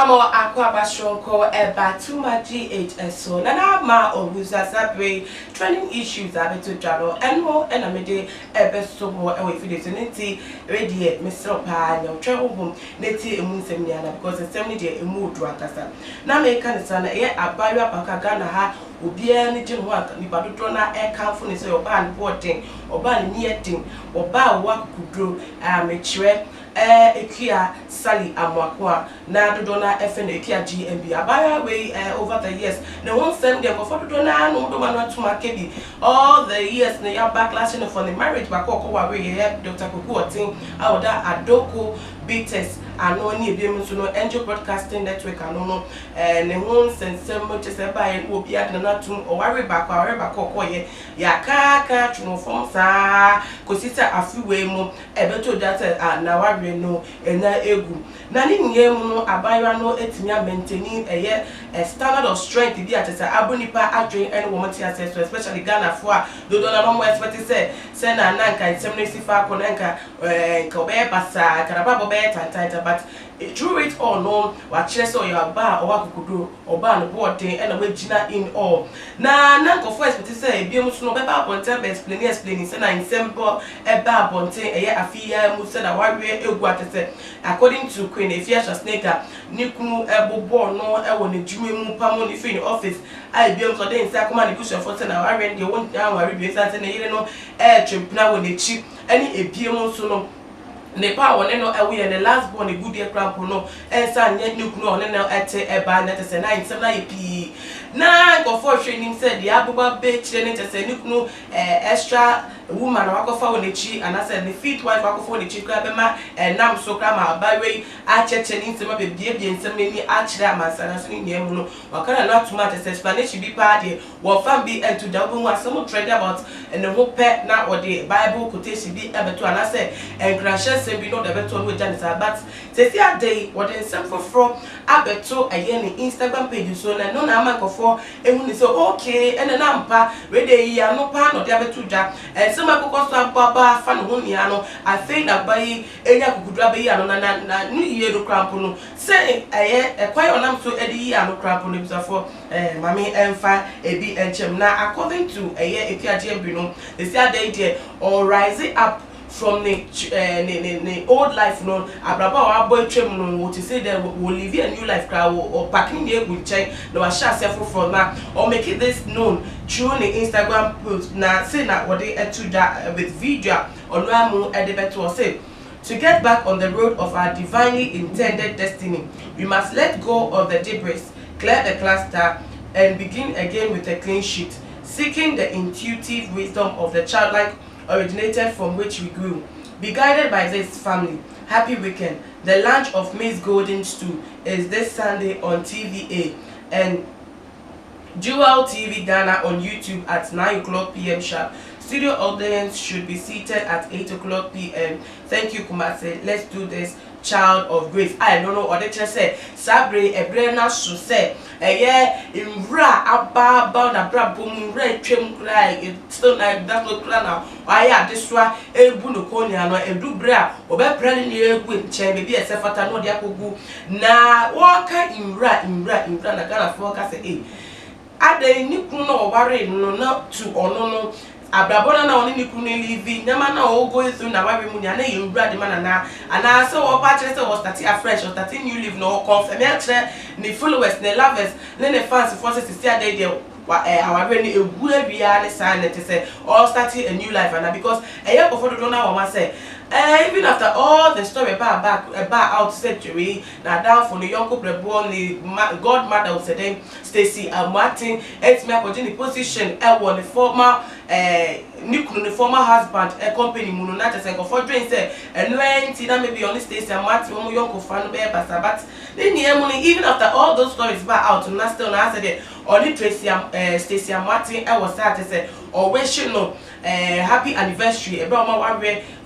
Amo aqua bashonko eba tuma GHSO nana ma obuza sabre trending issues abeto jalo enmo enamede ebe sobo ewe fide nti ready Mr. Pa nya otwe obum neti emu nsem nya na because nsem ni de emu odu akasa na me kan sana ye abayo apaka Ghana ha obia ni je ho aka ni badodo na e kanfo ni se oba ni boarding oba ni niyetin oba wa kudro amechire Ekia Sally Amwakwa na dodo na FN Ekia GMB abaya we over the years na won send them for dodo na no do man to market all the years na ya backlashing for the marriage back wa we here Dr. Koku Otin awoda Adoko Bites anoni ebiemu so no Angel Broadcasting Network anono ne won sensem mo chese bae obi ad na tum o ware back okoye ya ka tuno form sa kosita afiwe mu ebeto data na ware no ena egu na ni nyem no abaywa no etimia maintaining standard of strength bi atesa abonipa adwen and woman access especially Ghana for dodo na no expect say na nanka nsem no sifa ko nanka nka obe basa karababo be tantanta but through it all no wa kire say your ba o wa kukudo oba no boarding and we gina in all na nanka for expect say bi mu so no be ba bonten be explain say na nsem bo e ba bonten afia mu say na wa we egu atese according to Queen Efia Snake nikunu ebobo no e wo ne dwuma mu pamo ni fi office ai bi mu so dey say akoma ne kushon for say na wa we dey won down wa bi say na yire no twempna wo ne chi ani ebiem so no ne pa won no ewe ne last born e good year cramp no ensa nya nikunu on no ete eba na tese na nsem na yepi na go for training said the abuba be chire ne tese nikunu extra woman wakofa wonechi and I said the fit wife wakofa wonechi kra be ma nam so kra ma bawe a cheche ni nsema be bie nsem ni a chire amansa so ni nyem no wakana na too much explanation bi pa de wo fam bi into double one some trade about and the hope na or the Bible quotation bi ebeto and I said encourage sem bi no the beto no janisa but say a day what in sem for abeto again Instagram page so na no na amankofo ehun ni so okay and na mpa we dey ya no pa no de abeto dwa some akoko so ababa fa no honia no I think that by enya kukudwa be ya no na new year do cramp no say kwai onam so edi ya no cramp no bisa for mami emfa ebi enchem na according to Ekia GMB no they say that day or rising up from the old life no abraba wa boy twem no what to say that will live a new life crowd or packing the good check no a share self for now or make it this known through the Instagram post na say na what they to that with video on ramu edebeto say to get back on the road of our divinely intended destiny we must let go of the debris, clear the cluster and begin again with a clean sheet, seeking the intuitive wisdom of the childlike originated from which we grew. Be guided by this family. Happy weekend. The launch of Miss Golden Stew is this Sunday on TVA and Jewel TV Ghana on YouTube at 9 o'clock p.m. sharp. Studio audience should be seated at 8 o'clock p.m. Thank you, Kumase. Let's do this. Child of grace. I don't know what they just say. Sabre ebrena so say imra ababa na brabum re twem krai it still like that no plan now. Why ya this one ebu no konia no edu bra obe prani ni egu nche be bi esefata no de akogu na waka imra na Ghana for ka say ade ni kun no ware no na to ono no abrabona na oni nikunu livi nyama na o go through na wawe mu nya na yewura de mana na ana se wo pa kire se wo start afresh or start new live no confirm ya kire ni followers ni lovers ni fans for say sister dey there our really a good bia ni sign it say all starting a new life and because eya go for do na wo ma say even after all the story back out century na down for the young couple born the godmother of Sedem Stacy Martin it's me continue position won the former nikunu the former husband company munu na just go for drink say and when na maybe only Stacy Martin one young fan be basa but then even after all those stories back out na still na say only Tracy Stacy Martin was start to say or wish you know happy anniversary ebra ma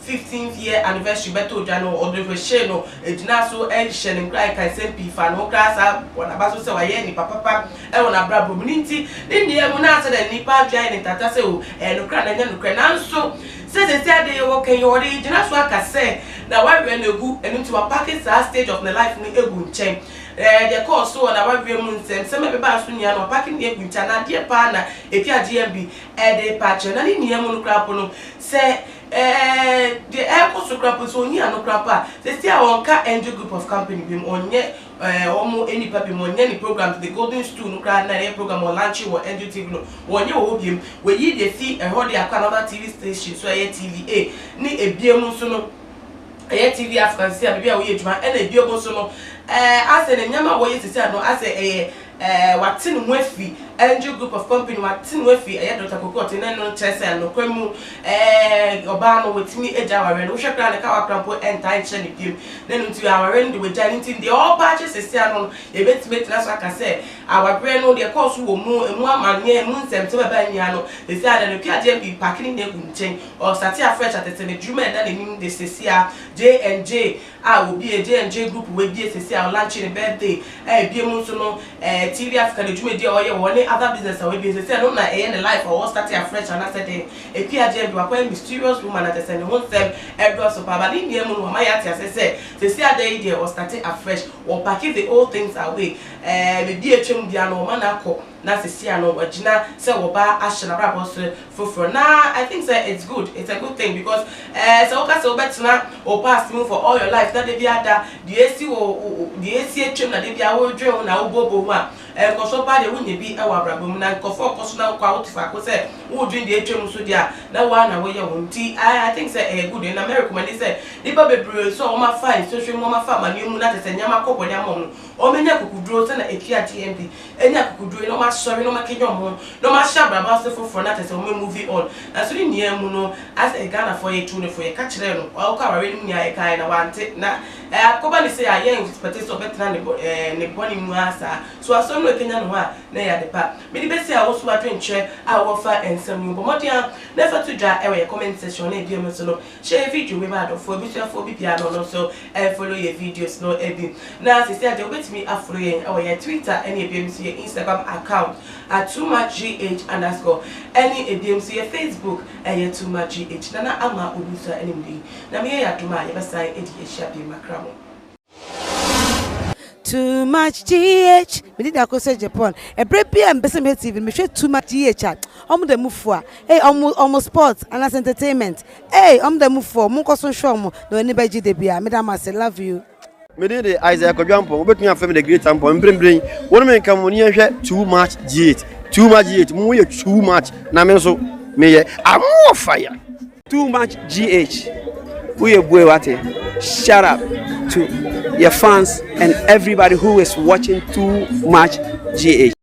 15th year anniversary beto jano or the no ejina so enhye ne krai kan sempi fa no krasa wona baso se waye ni papa e wona brabo minti ne nie mu na se da ni pa dwan ne tata se o no kra na nya no kra nanso se ade wo kan yo ejina so aka se na wa we na egu enu to package sa stage of the life ni egu nchen the course so na wa wiem nsem se me beba so nia no parking e kunta na de pa na epia GMB de patch na ni nia mu no krapo no se the airport so krapo so nia no krapa se sia wonka Angel Group of Company bim onye omo any papi mo onye ni program the Golden Stool no kra na program on launch wo Angel TV no onye wo bim we yi de see e ho de another TV station so TVA ni ebiem so no TV African see bia wo ye djuma e na ebiem so no ase ne nyama wo ye sisi no ase watin wefi Angel Group of Company watin wefi Dr. Kokot ne no chese no kwemu oba no wetimi eja ware no hwekra ne ka wakrampo entai che ne biem ne no tu aware no we jani tin de all batches sisi no e betime tina so aka se awabre no de course wo mu emu amanye mu nsem te baba nya no sisi ada no piaje bi pakini ne kunchen o start afresh atete ne djuma da ne nim de sisi a J&J obi J&J Group we bi sisi a launch ne birthday biem so no TV Africa the Juma dia oye one other business we be say no na the life or start afresh and I said e pia je bi akwa mysterious woman at say no self every so pa ba ni mu no ma ya ti say see ada dey or start afresh or pack the old things away be di etwem bia no ma na akọ na sisi no wagina say wo ba ahye na bra boss for now I think say it's good, it's a good thing because so ka so betina or pass me for all your life that dey bia da the AC etwem na dey bia wo dwe na wo bobo ho a koso pa de wunye bi e wa brabom na kofo koso na kwa utifa ko say wo dwen de etwem so dia na wa na wo ye wonti I think say good in America when they say liba bebre so o ma fine so hwe mo ma fa ma ni mu na te say nyama kobo de amom o menya kukuduro say na ekia TMB enya kukuduro no ma sorry no ma kenyo mo no ma sha braba so for na te say o me movie on na so ni mu no as a Ghana for ye tune for ye ka kire no o ka ware ni nya e kai na wante na akoba ni say ayen expectation so better ne boni mu asa so aso no Kenya no ha na ya de pa me di besi a wo so adwenche a wo fa ensem yu bomodia na fa to dwa e we comment section na ebiem so no share video we ba do for bituafo bibia no so follow your videos no ebi na se say de obetimi afro yen e we Twitter any ebiem so your Instagram account at @TooMuchGH_ any ebiem so your Facebook @TooMuchGH na ama obusa enimdi na me ya duma ye besan edi ehia bi makramo Too much GH. We did that say Japan. A break and best TV. Me share too much GH. The move for. Hey, almost sports and as entertainment. Hey, the move for. Munko so show mo. No anybody GDB. Madam, I say love you. Me did the Isaac Ojampo. But me family the great tempo. Bring. One man come on here. Too much GH. Too much GH. Mu ye too much. Na me so me I'm more fire. Too much GH. We are boy wate. Shout out to your fans and everybody who is watching Too Much GH.